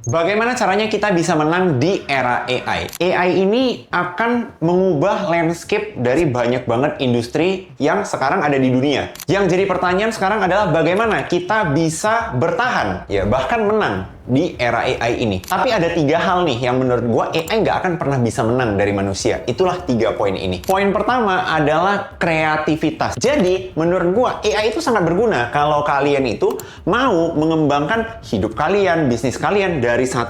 Bagaimana caranya kita bisa menang di era AI? AI ini akan mengubah landscape dari banyak banget industri yang sekarang ada di dunia. Yang jadi pertanyaan sekarang adalah bagaimana kita bisa bertahan, ya bahkan menang di era AI ini. Tapi ada 3 hal nih yang menurut gua AI nggak akan pernah bisa menang dari manusia. Itulah 3 poin ini. Poin pertama adalah kreativitas. Jadi menurut gua AI itu sangat berguna kalau kalian itu mau mengembangkan hidup kalian, bisnis kalian dari 1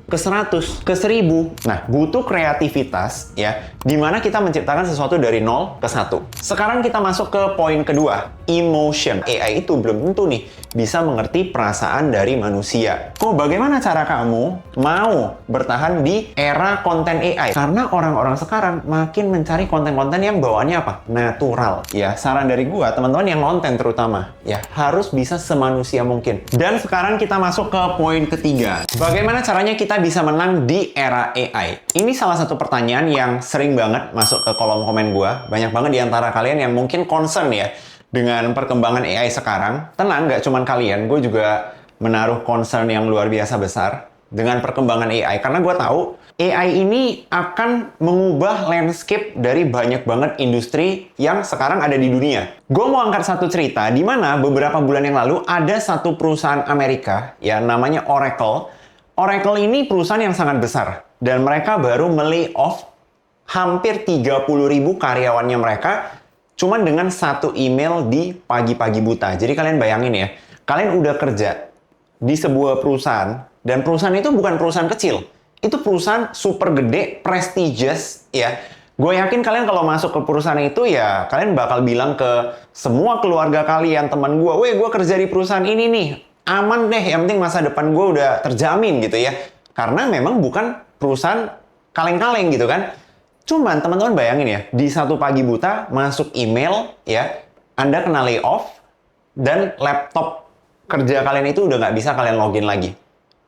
ke 100, ke 1000. Nah, butuh kreativitas ya, dimana kita menciptakan sesuatu dari 0 ke 1. Sekarang kita masuk ke poin kedua, emotion. AI itu belum tentu nih bisa mengerti perasaan dari manusia. Kok bagaimana cara kamu mau bertahan di era konten AI? Karena orang-orang sekarang makin mencari konten-konten yang bawaannya apa? Natural. Ya, saran dari gua, teman-teman yang konten terutama, ya harus bisa semanusia mungkin. Dan sekarang kita masuk ke poin ketiga. Bagaimana caranya kita bisa menang di era AI? Ini salah satu pertanyaan yang sering banget masuk ke kolom komen gua. Banyak banget di antara kalian yang mungkin concern ya dengan perkembangan AI sekarang. Tenang, nggak cuman kalian, gue juga menaruh concern yang luar biasa besar dengan perkembangan AI. Karena gue tahu AI ini akan mengubah landscape dari banyak banget industri yang sekarang ada di dunia. Gue mau angkat satu cerita di mana beberapa bulan yang lalu ada satu perusahaan Amerika ya namanya Oracle. Oracle ini perusahaan yang sangat besar dan mereka baru melay off hampir 30.000 karyawannya mereka cuman dengan satu email di pagi-pagi buta. Jadi kalian bayangin ya, kalian udah kerja di sebuah perusahaan dan perusahaan itu bukan perusahaan kecil. Itu perusahaan super gede, prestigious ya. Gue yakin kalian kalau masuk ke perusahaan itu ya kalian bakal bilang ke semua keluarga kalian, teman gue, "Weh, gue kerja di perusahaan ini nih. Aman deh, yang penting masa depan gue udah terjamin," gitu ya. Karena memang bukan perusahaan kaleng-kaleng gitu kan. Cuman teman-teman bayangin ya, di satu pagi buta masuk email ya, Anda kena layoff dan laptop kerja kalian itu udah nggak bisa kalian login lagi.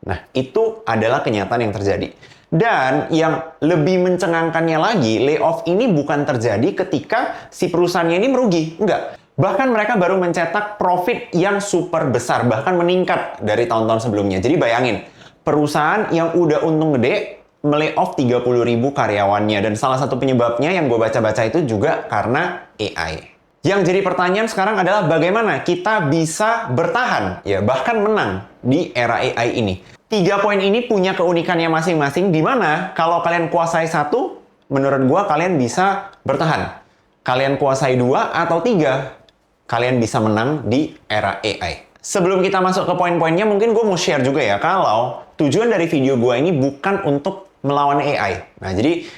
Nah, itu adalah kenyataan yang terjadi. Dan yang lebih mencengangkannya lagi, layoff ini bukan terjadi ketika si perusahaannya ini merugi. Enggak. Bahkan mereka baru mencetak profit yang super besar, bahkan meningkat dari tahun-tahun sebelumnya. Jadi bayangin, perusahaan yang udah untung gede, melay-off 30.000 karyawannya. Dan salah satu penyebabnya yang gue baca-baca itu juga karena AI. Yang jadi pertanyaan sekarang adalah bagaimana kita bisa bertahan, ya bahkan menang di era AI ini. 3 poin ini punya keunikannya masing-masing, di mana kalau kalian kuasai 1, menurut gue kalian bisa bertahan. Kalian kuasai 2 atau 3, kalian bisa menang di era AI. Sebelum kita masuk ke poin-poinnya, mungkin gue mau share juga ya, kalau tujuan dari video gue ini bukan untuk melawan AI. Nah, jadi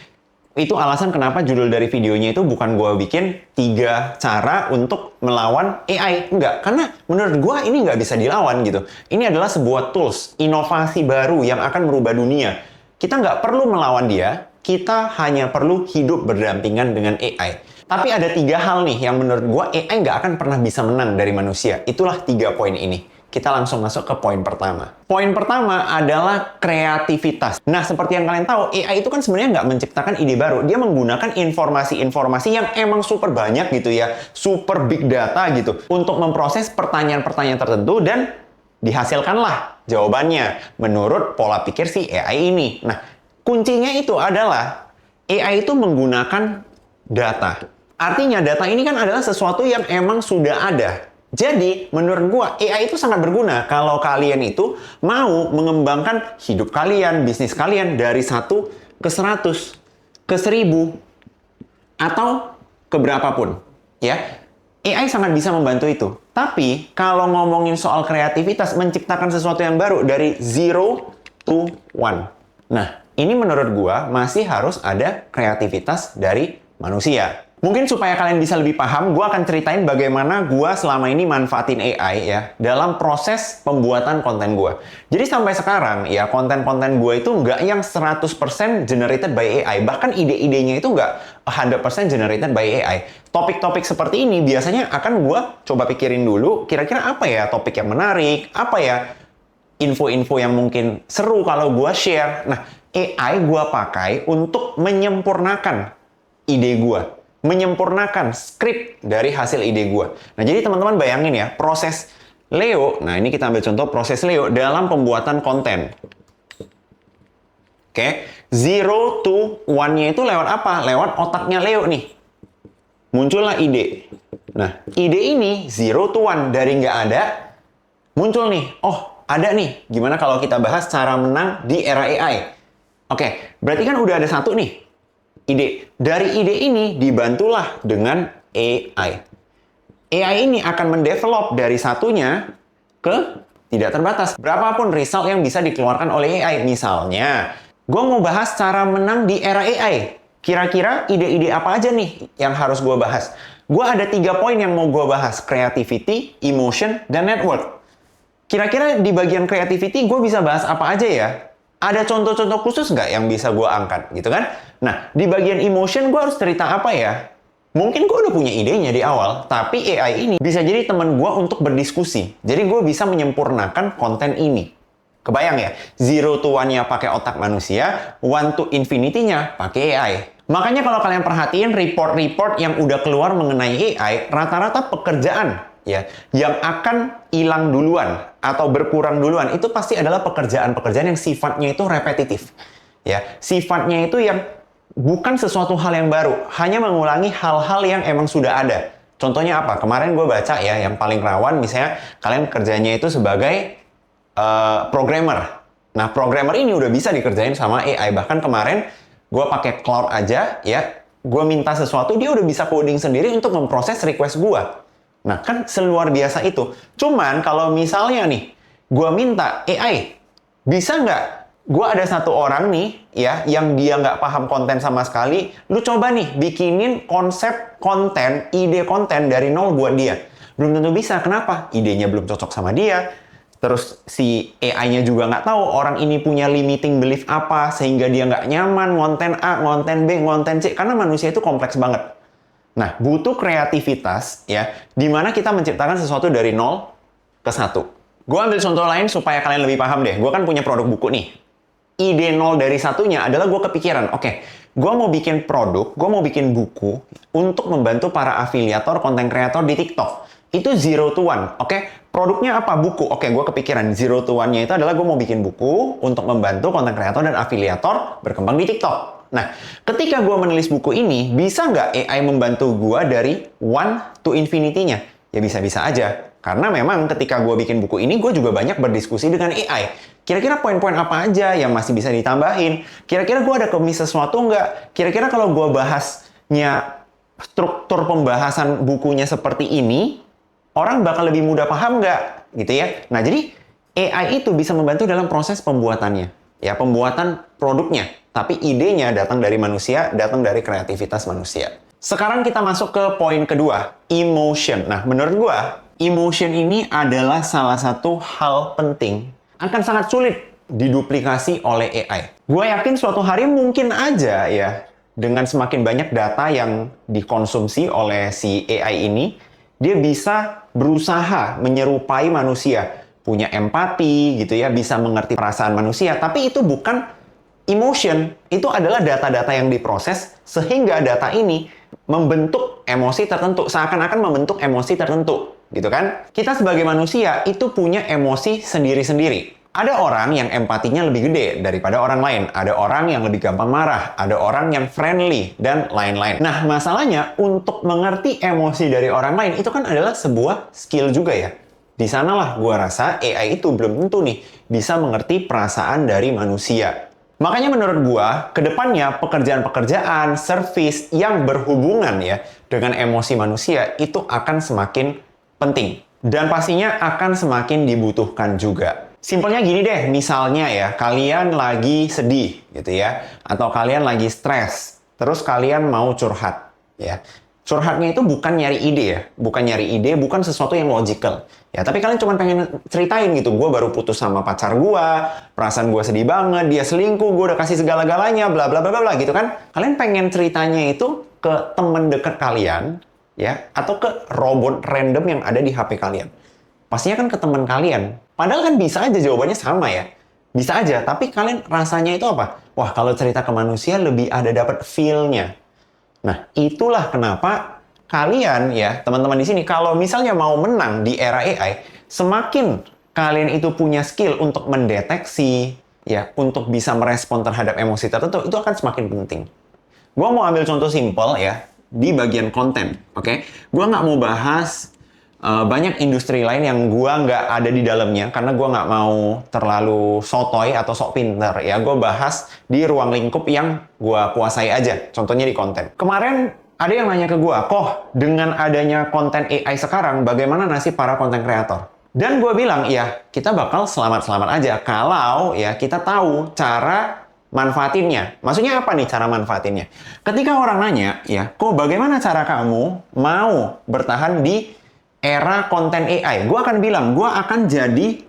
itu alasan kenapa judul dari videonya itu bukan gue bikin 3 cara untuk melawan AI. Enggak, karena menurut gue ini nggak bisa dilawan gitu. Ini adalah sebuah tools, inovasi baru yang akan merubah dunia. Kita nggak perlu melawan dia, kita hanya perlu hidup berdampingan dengan AI. Tapi ada 3 hal nih yang menurut gue AI nggak akan pernah bisa menang dari manusia. Itulah 3 poin ini. Kita langsung masuk ke poin pertama. Poin pertama adalah kreativitas. Nah, seperti yang kalian tahu, AI itu kan sebenarnya nggak menciptakan ide baru. Dia menggunakan informasi-informasi yang emang super banyak gitu ya. Super big data gitu. Untuk memproses pertanyaan-pertanyaan tertentu dan dihasilkanlah jawabannya menurut pola pikir si AI ini. Nah, kuncinya itu adalah AI itu menggunakan data. Artinya data ini kan adalah sesuatu yang emang sudah ada. Jadi, menurut gua, AI itu sangat berguna kalau kalian itu mau mengembangkan hidup kalian, bisnis kalian dari 1 ke 100, ke 1000, atau ke berapapun. Ya, AI sangat bisa membantu itu. Tapi, kalau ngomongin soal kreativitas, menciptakan sesuatu yang baru dari 0 to 1. Nah, ini menurut gua masih harus ada kreativitas dari manusia. Mungkin supaya kalian bisa lebih paham, gue akan ceritain bagaimana gue selama ini manfaatin AI ya dalam proses pembuatan konten gue. Jadi sampai sekarang ya konten-konten gue itu nggak yang 100% generated by AI. Bahkan ide-idenya itu nggak 100% generated by AI. Topik-topik seperti ini biasanya akan gue coba pikirin dulu kira-kira apa ya topik yang menarik, apa ya info-info yang mungkin seru kalau gue share. Nah, AI gue pakai untuk menyempurnakan ide gue. Menyempurnakan skrip dari hasil ide gue. Nah, jadi teman-teman bayangin ya, proses Leo, nah ini kita ambil contoh proses Leo dalam pembuatan konten. Oke, 0 to 1-nya itu lewat apa? Lewat otaknya Leo nih. Muncullah ide. Nah, ide ini 0 to 1 dari nggak ada, muncul nih. Oh, ada nih. Gimana kalau kita bahas cara menang di era AI? Oke, berarti kan udah ada satu nih. Ide. Dari ide ini dibantulah dengan AI. AI ini akan mendevelop dari satunya ke tidak terbatas. Berapapun result yang bisa dikeluarkan oleh AI. Misalnya, gue mau bahas cara menang di era AI. Kira-kira ide-ide apa aja nih yang harus gue bahas? Gue ada 3 poin yang mau gue bahas. Creativity, emotion, dan network. Kira-kira di bagian creativity gue bisa bahas apa aja ya? Ada contoh-contoh khusus nggak yang bisa gue angkat? Gitu kan? Nah, di bagian emotion gue harus cerita apa ya? Mungkin gue udah punya idenya di awal, tapi AI ini bisa jadi teman gue untuk berdiskusi. Jadi gue bisa menyempurnakan konten ini. Kebayang ya? 0 to 1-nya pakai otak manusia, 1 to infinity-nya pakai AI. Makanya kalau kalian perhatiin report-report yang udah keluar mengenai AI, rata-rata pekerjaan ya yang akan hilang duluan atau berkurang duluan itu pasti adalah pekerjaan-pekerjaan yang sifatnya itu repetitif. Ya, sifatnya itu yang bukan sesuatu hal yang baru, hanya mengulangi hal-hal yang emang sudah ada. Contohnya apa? Kemarin gue baca ya, yang paling rawan misalnya kalian kerjanya itu sebagai programmer. Nah, programmer ini udah bisa dikerjain sama AI. Bahkan kemarin gue pakai Claude aja ya, gue minta sesuatu dia udah bisa coding sendiri untuk memproses request gue. Nah, kan seluar biasa itu. Cuman kalau misalnya nih, gue minta AI, bisa nggak? Gue ada satu orang nih ya, yang dia nggak paham konten sama sekali. Lu coba nih bikinin konsep konten, ide konten dari nol buat dia. Belum tentu bisa. Kenapa? Idenya belum cocok sama dia. Terus si AI-nya juga nggak tahu orang ini punya limiting belief apa, sehingga dia nggak nyaman ngonten A, ngonten B, ngonten C. Karena manusia itu kompleks banget. Nah, butuh kreativitas ya, di mana kita menciptakan sesuatu dari 0 ke 1. Gue ambil contoh lain supaya kalian lebih paham deh. Gue kan punya produk buku nih. Ide 0 dari satunya adalah gue kepikiran, oke, gue mau bikin produk, gue mau bikin buku untuk membantu para afiliator, konten kreator di TikTok. Itu 0 to 1, oke? Produknya apa? Buku. Oke, gue kepikiran 0 to 1-nya itu adalah gue mau bikin buku untuk membantu konten kreator dan afiliator berkembang di TikTok. Nah, ketika gue menulis buku ini, bisa nggak AI membantu gue dari 1 to infinity-nya? Ya bisa-bisa aja. Karena memang ketika gue bikin buku ini, gue juga banyak berdiskusi dengan AI. Kira-kira poin-poin apa aja yang masih bisa ditambahin? Kira-kira gue ada kemis sesuatu nggak? Kira-kira kalau gue bahasnya struktur pembahasan bukunya seperti ini, orang bakal lebih mudah paham nggak? Gitu ya. Nah, jadi AI itu bisa membantu dalam proses pembuatannya. Ya, pembuatan produknya. Tapi idenya datang dari manusia, datang dari kreativitas manusia. Sekarang kita masuk ke poin kedua, emotion. Nah, menurut gua, emotion ini adalah salah satu hal penting. Akan sangat sulit diduplikasi oleh AI. Gua yakin suatu hari mungkin aja ya, dengan semakin banyak data yang dikonsumsi oleh si AI ini, dia bisa berusaha menyerupai manusia. Punya empati gitu ya, bisa mengerti perasaan manusia. Tapi itu bukan emotion, itu adalah data-data yang diproses sehingga data ini membentuk emosi tertentu, seakan-akan membentuk emosi tertentu, gitu kan? Kita sebagai manusia itu punya emosi sendiri-sendiri. Ada orang yang empatinya lebih gede daripada orang lain, ada orang yang lebih gampang marah, ada orang yang friendly, dan lain-lain. Nah, masalahnya untuk mengerti emosi dari orang lain itu kan adalah sebuah skill juga ya. Di sanalah gua rasa AI itu belum tentu nih bisa mengerti perasaan dari manusia. Makanya menurut gua, kedepannya pekerjaan-pekerjaan, service yang berhubungan ya dengan emosi manusia itu akan semakin penting. Dan pastinya akan semakin dibutuhkan juga. Simpelnya gini deh, misalnya ya, kalian lagi sedih gitu ya, atau kalian lagi stres, terus kalian mau curhat ya. Curhatnya itu bukan nyari ide ya, bukan sesuatu yang logical. Ya, tapi kalian cuma pengen ceritain gitu, gue baru putus sama pacar gue, perasaan gue sedih banget, dia selingkuh, gue udah kasih segala-galanya, bla bla bla bla gitu kan. Kalian pengen ceritanya itu ke temen deket kalian, ya, atau ke robot random yang ada di HP kalian. Pastinya kan ke teman kalian. Padahal kan bisa aja jawabannya sama ya. Bisa aja, tapi kalian rasanya itu apa? Wah, kalau cerita ke manusia lebih ada dapat feel-nya. Nah, itulah kenapa kalian ya, teman-teman di sini, kalau misalnya mau menang di era AI, semakin kalian itu punya skill untuk mendeteksi, ya untuk bisa merespon terhadap emosi tertentu itu akan semakin penting. Gua mau ambil contoh simpel ya di bagian konten, oke? Gua nggak mau bahas banyak industri lain yang gua nggak ada di dalamnya karena gua nggak mau terlalu sotoy atau sok pinter ya. Gua bahas di ruang lingkup yang gua kuasai aja. Contohnya di konten. Kemarin ada yang nanya ke gua, "Koh, dengan adanya konten AI sekarang, bagaimana nasib para konten kreator?" Dan gue bilang, ya kita bakal selamat-selamat aja kalau ya kita tahu cara manfaatinnya. Maksudnya apa nih cara manfaatinnya? Ketika orang nanya, ya, kok bagaimana cara kamu mau bertahan di era konten AI? Gue akan bilang, gue akan jadi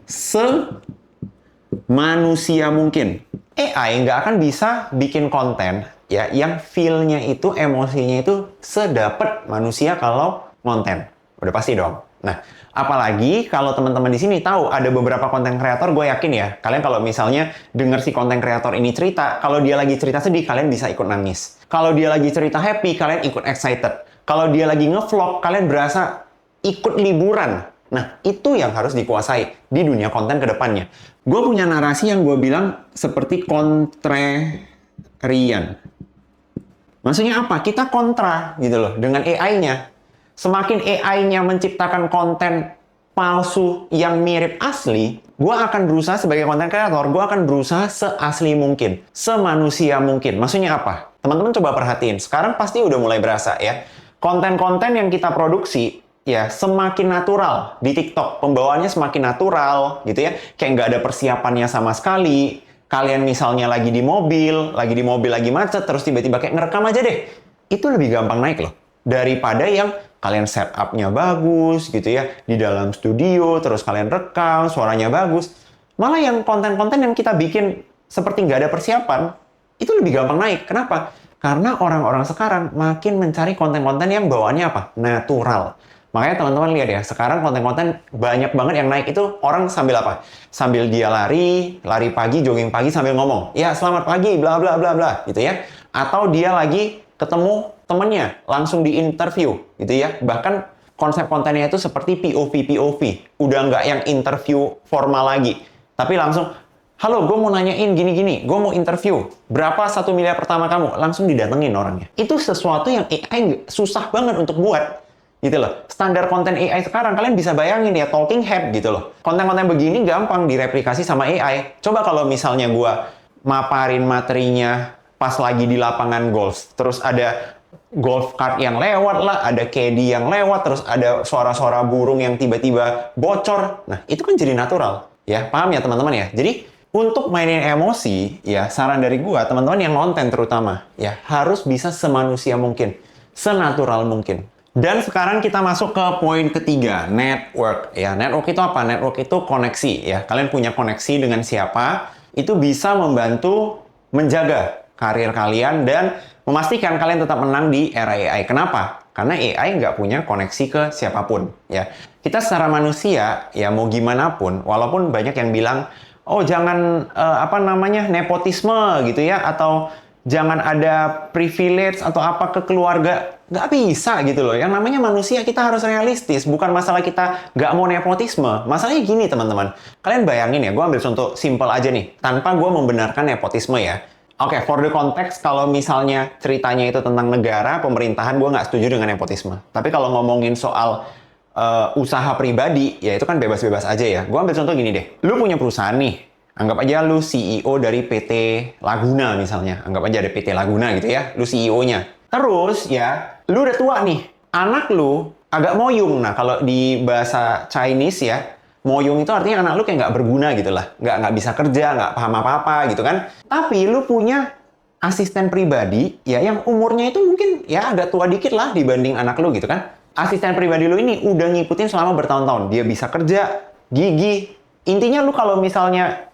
semanusia mungkin. AI nggak akan bisa bikin konten ya yang feel-nya itu, emosinya itu sedapet manusia kalau konten. Udah pasti dong. Nah, apalagi kalau teman-teman di sini tahu ada beberapa konten kreator, gue yakin ya, kalian kalau misalnya denger si konten kreator ini cerita, kalau dia lagi cerita sedih, kalian bisa ikut nangis. Kalau dia lagi cerita happy, kalian ikut excited. Kalau dia lagi nge-vlog, kalian berasa ikut liburan. Nah, itu yang harus dikuasai di dunia konten ke depannya. Gue punya narasi yang gue bilang seperti kontrarian. Maksudnya apa? Kita kontra gitu loh dengan AI-nya. Semakin AI-nya menciptakan konten palsu yang mirip asli, gue akan berusaha sebagai konten kreator, gue akan berusaha seasli mungkin, semanusia mungkin. Maksudnya apa? Teman-teman coba perhatiin, sekarang pasti udah mulai berasa ya. Konten-konten yang kita produksi, ya semakin natural di TikTok. Pembawaannya semakin natural gitu ya. Kayak nggak ada persiapannya sama sekali. Kalian misalnya lagi di mobil lagi macet, terus tiba-tiba kayak ngerekam aja deh. Itu lebih gampang naik loh. Daripada yang kalian setup-nya bagus gitu ya, di dalam studio, terus kalian rekam, suaranya bagus. Malah yang konten-konten yang kita bikin seperti nggak ada persiapan, itu lebih gampang naik. Kenapa? Karena orang-orang sekarang makin mencari konten-konten yang bawaannya apa? Natural. Makanya teman-teman lihat ya, sekarang konten-konten banyak banget yang naik itu orang sambil apa? Sambil dia lari pagi, jogging pagi sambil ngomong, ya selamat pagi, bla bla bla bla, gitu ya. Atau dia lagi ketemu temennya, langsung di interview, gitu ya. Bahkan konsep kontennya itu seperti POV. Udah nggak yang interview formal lagi. Tapi langsung, halo, gue mau nanyain gini-gini, gue mau interview. Berapa 1 miliar pertama kamu? Langsung didatengin orangnya. Itu sesuatu yang AI susah banget untuk buat. Gitu loh. Standar konten AI sekarang, kalian bisa bayangin ya, talking head gitu loh. Konten-konten begini gampang direplikasi sama AI. Coba kalau misalnya gue maparin materinya pas lagi di lapangan golf. Terus ada golf cart yang lewat lah, ada caddy yang lewat, terus ada suara-suara burung yang tiba-tiba bocor. Nah, itu kan jadi natural. Ya, paham ya teman-teman ya? Jadi, untuk mainin emosi, ya saran dari gua, teman-teman yang nonton terutama, ya harus bisa semanusia mungkin, senatural mungkin. Dan sekarang kita masuk ke poin ketiga, network. Ya, network itu apa? Network itu koneksi. Ya, kalian punya koneksi dengan siapa, itu bisa membantu menjaga karir kalian dan memastikan kalian tetap menang di era AI. Kenapa? Karena AI nggak punya koneksi ke siapapun. Ya, kita secara manusia, ya mau gimana pun, walaupun banyak yang bilang, oh jangan nepotisme gitu ya, atau jangan ada privilege atau apa ke keluarga. Nggak bisa gitu loh. Yang namanya manusia kita harus realistis. Bukan masalah kita nggak mau nepotisme. Masalahnya gini teman-teman. Kalian bayangin ya, gue ambil contoh simple aja nih. Tanpa gue membenarkan nepotisme ya. Oke, for the context, kalau misalnya ceritanya itu tentang negara, pemerintahan, gue nggak setuju dengan nepotisme. Tapi kalau ngomongin soal usaha pribadi, ya itu kan bebas-bebas aja ya. Gue ambil contoh gini deh. Lu punya perusahaan nih. Anggap aja lu CEO dari PT Laguna misalnya. Anggap aja ada PT Laguna gitu ya. Lu CEO-nya. Terus ya, lu udah tua nih. Anak lu agak moyung. Nah, kalau di bahasa Chinese ya, moyung itu artinya anak lu kayak nggak berguna gitu lah. Nggak bisa kerja, nggak paham apa-apa gitu kan. Tapi lu punya asisten pribadi ya yang umurnya itu mungkin ya agak tua dikit lah dibanding anak lu gitu kan. Asisten pribadi lu ini udah ngikutin selama bertahun-tahun. Dia bisa kerja, gigih. Intinya lu kalau misalnya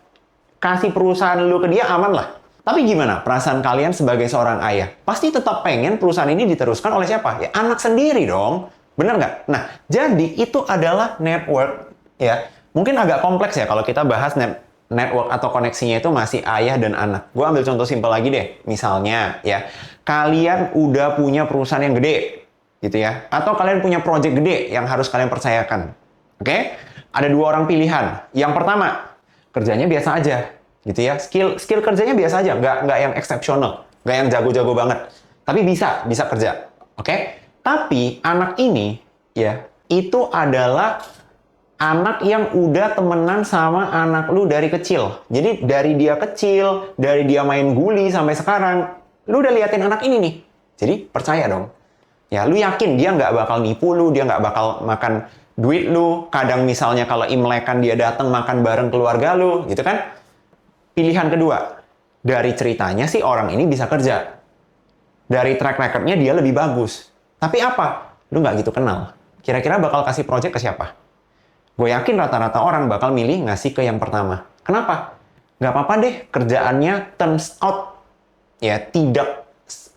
kasih perusahaan lu ke dia aman lah. Tapi gimana perasaan kalian sebagai seorang ayah? Pasti tetap pengen perusahaan ini diteruskan oleh siapa? Ya anak sendiri dong. Bener nggak? Nah, jadi itu adalah network. Ya, mungkin agak kompleks ya kalau kita bahas network atau koneksinya itu masih ayah dan anak. Gue ambil contoh simpel lagi deh. Misalnya ya, kalian udah punya perusahaan yang gede, gitu ya. Atau kalian punya project gede yang harus kalian percayakan. Oke? Ada 2 orang pilihan. Yang pertama, kerjanya biasa aja. gitu ya. Skill kerjanya biasa aja, nggak yang eksepsional, nggak yang jago-jago banget. Tapi bisa kerja, oke? Tapi anak ini, ya, itu adalah anak yang udah temenan sama anak lu dari kecil. Jadi dari dia kecil, dari dia main guli sampai sekarang, lu udah liatin anak ini nih. Jadi percaya dong. Ya, lu yakin dia nggak bakal nipu lu, dia nggak bakal makan duit lu. Kadang misalnya kalau Imlekan dia datang makan bareng keluarga lu, gitu kan? Pilihan kedua, dari ceritanya sih orang ini bisa kerja. Dari track record-nya dia lebih bagus. Tapi apa? Lu nggak gitu kenal. Kira-kira bakal kasih project ke siapa? Gue yakin rata-rata orang bakal milih ngasih ke yang pertama. Kenapa? Nggak apa-apa deh kerjaannya turns out ya tidak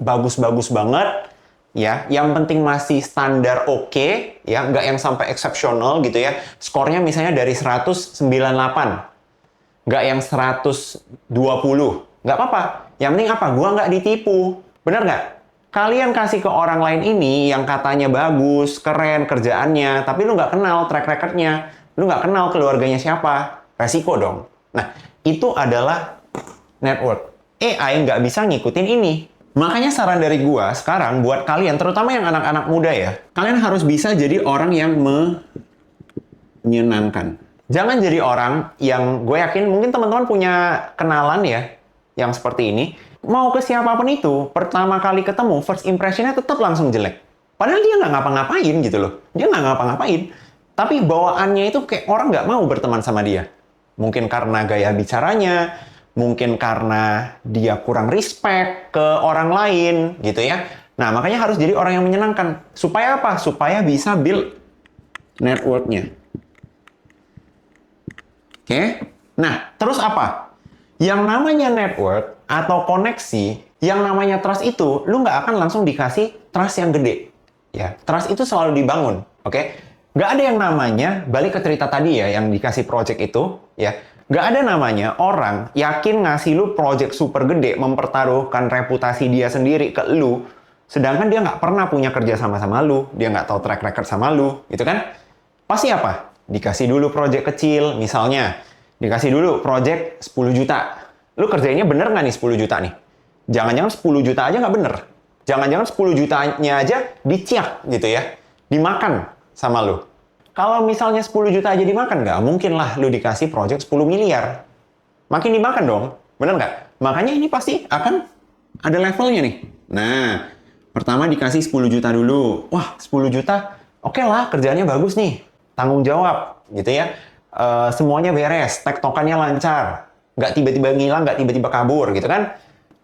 bagus-bagus banget. Ya, yang penting masih standar oke, ya, nggak yang sampai eksepsional gitu ya. Skornya misalnya dari 198, nggak yang 120. Nggak apa-apa. Yang penting apa? Gua nggak ditipu. Bener nggak? Kalian kasih ke orang lain ini yang katanya bagus, keren kerjaannya, tapi lu nggak kenal track record-nya, lu nggak kenal keluarganya siapa, resiko dong. Nah, itu adalah network. AI nggak bisa ngikutin ini. Makanya saran dari gua sekarang buat kalian, terutama yang anak-anak muda ya, kalian harus bisa jadi orang yang menyenangkan. Jangan jadi orang yang gue yakin mungkin teman-teman punya kenalan ya, yang seperti ini. Mau ke siapapun itu, pertama kali ketemu, first impression-nya tetap langsung jelek. Padahal dia nggak ngapa-ngapain gitu loh. Dia nggak ngapa-ngapain. Tapi bawaannya itu kayak orang nggak mau berteman sama dia. Mungkin karena gaya bicaranya, mungkin karena dia kurang respect ke orang lain gitu ya. Nah, makanya harus jadi orang yang menyenangkan. Supaya apa? Supaya bisa build network-nya. Oke? Nah, terus apa? Yang namanya network atau koneksi, yang namanya trust itu, lu nggak akan langsung dikasih trust yang gede. Ya, trust itu selalu dibangun, oke? Nggak ada yang namanya, balik ke cerita tadi ya, yang dikasih project itu, ya. Nggak ada namanya orang yakin ngasih lu project super gede, mempertaruhkan reputasi dia sendiri ke lu, sedangkan dia nggak pernah punya kerja sama lu, dia nggak tahu track record sama lu, gitu kan? Pasti apa? Dikasih dulu project kecil, misalnya, dikasih dulu project 10 juta. Lu kerjainnya bener nggak nih 10 juta nih? Jangan-jangan 10 juta aja nggak bener. Jangan-jangan 10 jutanya aja diciak gitu ya. Dimakan sama lu. Kalau misalnya 10 juta aja dimakan, nggak mungkin lah lu dikasih project 10 miliar. Makin dimakan dong. Bener nggak? Makanya ini pasti akan ada levelnya nih. Nah, pertama dikasih 10 juta dulu. Wah, 10 juta, oke lah kerjaannya bagus nih. Tanggung jawab gitu ya. Semuanya beres, tektokannya lancar. Nggak tiba-tiba ngilang, nggak tiba-tiba kabur gitu kan.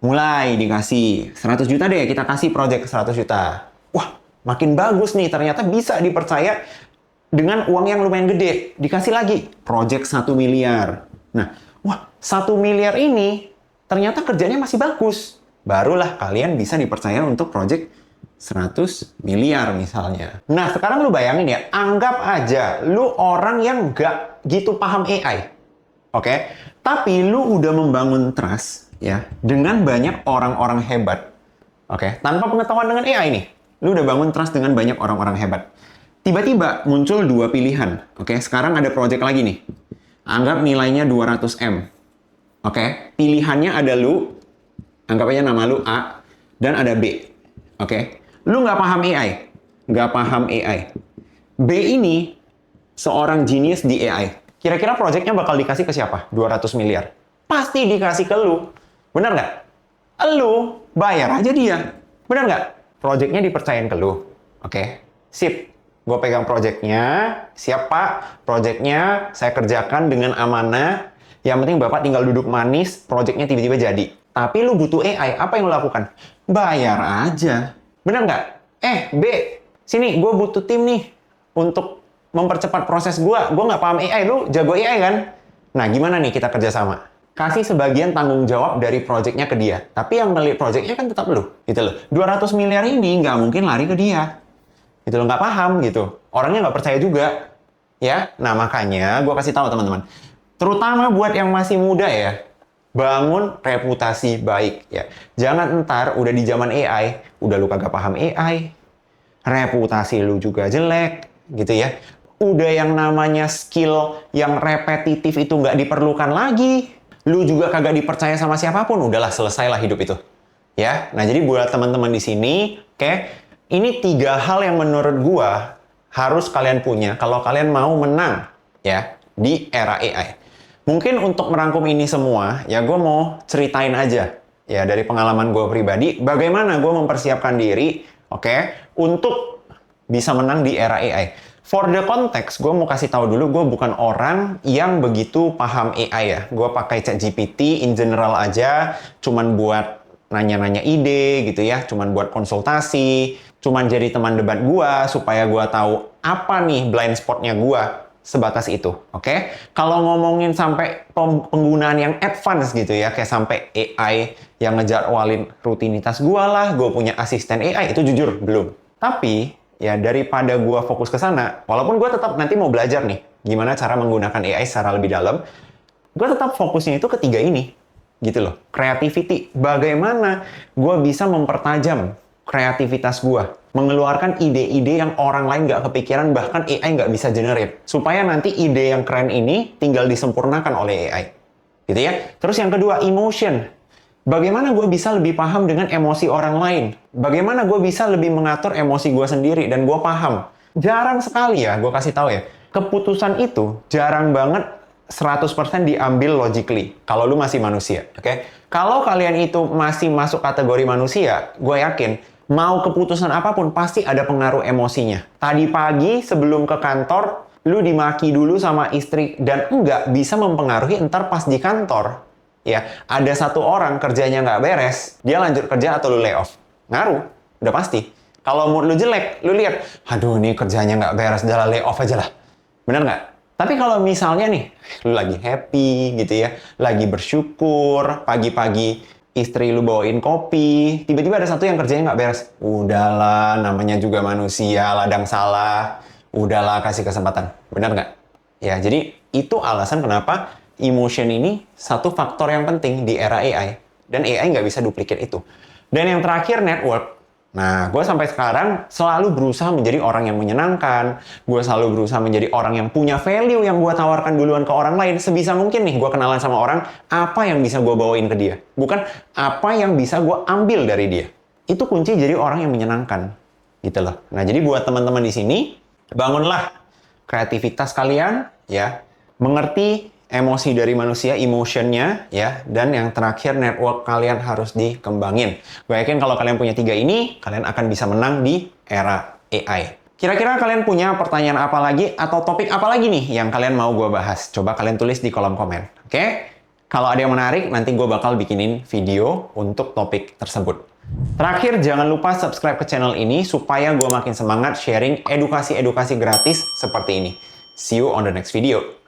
Mulai dikasih 100 juta deh, kita kasih project 100 juta. Wah, makin bagus nih, ternyata bisa dipercaya dengan uang yang lumayan gede. Dikasih lagi, project 1 miliar. Nah, wah, 1 miliar ini ternyata kerjanya masih bagus. Barulah kalian bisa dipercaya untuk project 100 miliar misalnya. Nah, sekarang lu bayangin ya, anggap aja lu orang yang nggak gitu paham AI. Oke? Tapi lu udah membangun trust ya dengan banyak orang-orang hebat. Oke? Tanpa pengetahuan dengan AI nih. Lu udah bangun trust dengan banyak orang-orang hebat. Tiba-tiba muncul dua pilihan. Oke? Sekarang ada project lagi nih. Anggap nilainya 200M. Oke? Pilihannya ada lu, anggap aja nama lu A, dan ada B. Oke? Lu nggak paham AI. Nggak paham AI. B ini seorang genius di AI. Kira-kira projectnya bakal dikasih ke siapa? 200 miliar. Pasti dikasih ke lu. Bener nggak? Lu bayar aja dia. Bener nggak? Projectnya dipercayain ke lu. Oke? Sip. Gue pegang projectnya. Siap, Pak. Projectnya saya kerjakan dengan amanah. Yang penting Bapak tinggal duduk manis, projectnya tiba-tiba jadi. Tapi lu butuh AI, apa yang lu lakukan? Bayar aja. Bener nggak? B, sini gue butuh tim nih untuk mempercepat proses gue nggak paham AI, lu jago AI kan? Nah, gimana nih kita kerjasama? Kasih sebagian tanggung jawab dari projectnya ke dia. Tapi yang ngelit projectnya kan tetap lu, gitu loh. 200 miliar ini nggak mungkin lari ke dia. Gitu loh, nggak paham gitu. Orangnya nggak percaya juga. Ya, nah makanya gue kasih tahu teman-teman. Terutama buat yang masih muda ya, bangun reputasi baik ya. Jangan ntar udah di zaman AI, udah lu kagak paham AI, reputasi lu juga jelek, gitu ya. Udah yang namanya skill yang repetitif itu nggak diperlukan lagi. lu juga kagak dipercaya sama siapapun, udahlah selesailah hidup itu. Ya, nah jadi buat teman-teman di sini, oke, ini 3 hal yang menurut gua harus kalian punya kalau kalian mau menang ya di era AI. Mungkin untuk merangkum ini semua, ya gue mau ceritain aja ya dari pengalaman gue pribadi, bagaimana gue mempersiapkan diri, oke, untuk bisa menang di era AI. For the context, gue mau kasih tahu dulu, gue bukan orang yang begitu paham AI ya. Gue pakai ChatGPT in general aja, cuman buat nanya-nanya ide gitu ya, cuman buat konsultasi, cuman jadi teman debat gua supaya gua tahu apa nih blind spotnya gua, sebatas itu, oke? Kalau ngomongin sampai penggunaan yang advance gitu ya, kayak sampai AI yang ngejadwalin rutinitas gua lah, gua punya asisten AI, itu jujur belum. Tapi ya daripada gua fokus ke sana, walaupun gua tetap nanti mau belajar nih gimana cara menggunakan AI secara lebih dalam, gua tetap fokusnya itu ketiga ini. Gitu loh, creativity. Bagaimana gue bisa mempertajam kreativitas gue, mengeluarkan ide-ide yang orang lain nggak kepikiran, bahkan AI nggak bisa generate. Supaya nanti ide yang keren ini tinggal disempurnakan oleh AI. Gitu ya. Terus yang kedua, emotion. Bagaimana gue bisa lebih paham dengan emosi orang lain? Bagaimana gue bisa lebih mengatur emosi gue sendiri dan gue paham? Jarang sekali ya, gue kasih tahu ya. Keputusan itu jarang banget 100% diambil logically kalau lu masih manusia, oke? Kalau kalian itu masih masuk kategori manusia, gue yakin mau keputusan apapun pasti ada pengaruh emosinya. Tadi pagi sebelum ke kantor, lu dimaki dulu sama istri dan enggak bisa mempengaruhi ntar pas di kantor. Ya, ada satu orang kerjanya nggak beres, dia lanjut kerja atau lu lay off. Ngaruh, udah pasti. Kalau mood lu jelek, lu lihat, aduh ini kerjanya nggak beres, udah lay off aja lah. Bener nggak? Tapi kalau misalnya nih, lu lagi happy gitu ya, lagi bersyukur, pagi-pagi istri lu bawain kopi, tiba-tiba ada satu yang kerjanya nggak beres. Udahlah, namanya juga manusia, ladang salah. Udahlah, kasih kesempatan. Benar nggak? Ya, jadi itu alasan kenapa emotion ini satu faktor yang penting di era AI. Dan AI nggak bisa duplikat itu. Dan yang terakhir, network. Nah, gue sampai sekarang selalu berusaha menjadi orang yang menyenangkan. Gue selalu berusaha menjadi orang yang punya value yang gue tawarkan duluan ke orang lain. Sebisa mungkin nih gue kenalan sama orang, apa yang bisa gue bawain ke dia. Bukan apa yang bisa gue ambil dari dia. Itu kunci jadi orang yang menyenangkan. Gitu loh. Nah, jadi buat teman-teman di sini, bangunlah kreativitas kalian, ya. Mengerti emosi dari manusia, emotionnya, ya. Dan yang terakhir, network kalian harus dikembangin. Gue yakin kalau kalian punya 3 ini, kalian akan bisa menang di era AI. Kira-kira kalian punya pertanyaan apa lagi atau topik apa lagi nih yang kalian mau gue bahas? Coba kalian tulis di kolom komen, oke? Kalau ada yang menarik, nanti gue bakal bikinin video untuk topik tersebut. Terakhir, jangan lupa subscribe ke channel ini supaya gue makin semangat sharing edukasi-edukasi gratis seperti ini. See you on the next video.